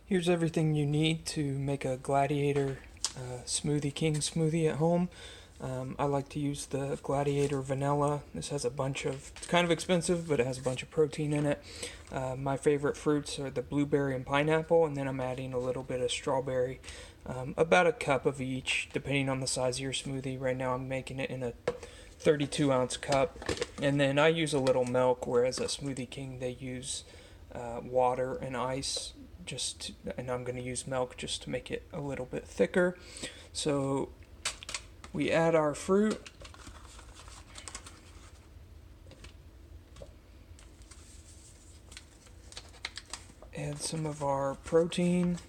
Here's everything you need to make a Gladiator Smoothie King smoothie at home. I like to use the Gladiator Vanilla. This has a bunch of, it's kind of expensive, but it has a bunch of protein in it. My favorite fruits are the blueberry and pineapple, and then I'm adding a little bit of strawberry. About a cup of each, depending on the size of your smoothie. Right now I'm making it in a 32-ounce cup. And then I use a little milk, whereas at Smoothie King they use water and ice. And I'm going to use milk just to make it a little bit thicker. So we add our fruit. Add some of our protein.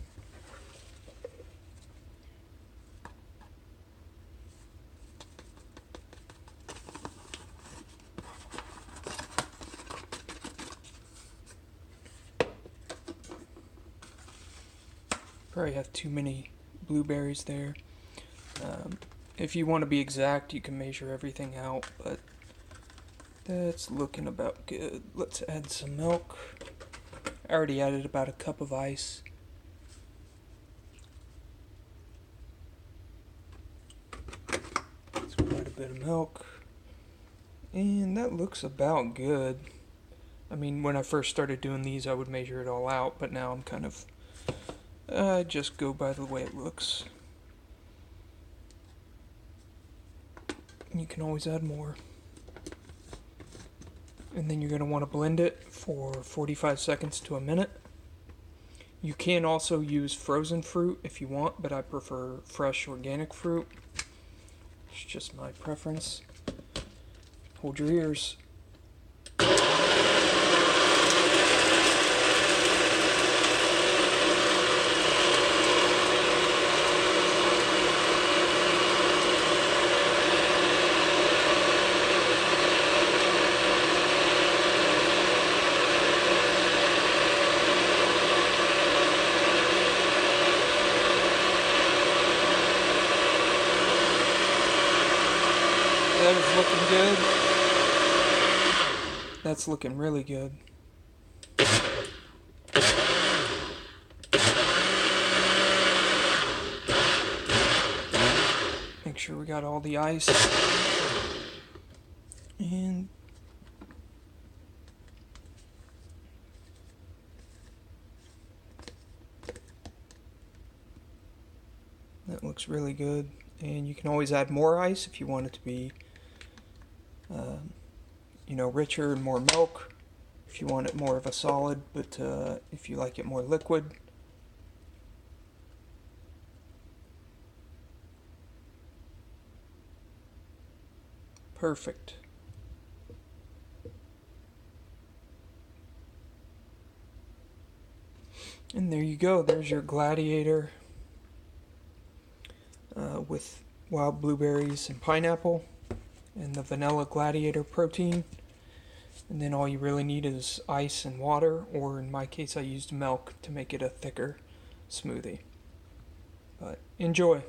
Probably have too many blueberries there. If you want to be exact, you can measure everything out, but that's looking about good. Let's add some milk. I already added about a cup of ice. That's quite a bit of milk. And that looks about good. I mean, when I first started doing these, I would measure it all out, but now I'm kind of just go by the way it looks. You can always add more. And then you're going to want to blend it for 45 seconds to a minute. You can also use frozen fruit if you want, but I prefer fresh organic fruit. It's just my preference. Hold your ears. That is looking good. That's looking really good. Make sure we got all the ice. And that looks really good. And you can always add more ice if you want it to be richer and more milk, if you want it more of a solid, but if you like it more liquid. Perfect. And there you go. There's your Gladiator with wild blueberries and pineapple and the vanilla Gladiator protein. And then all you really need is ice and water, or in my case I used milk to make it a thicker smoothie. But enjoy.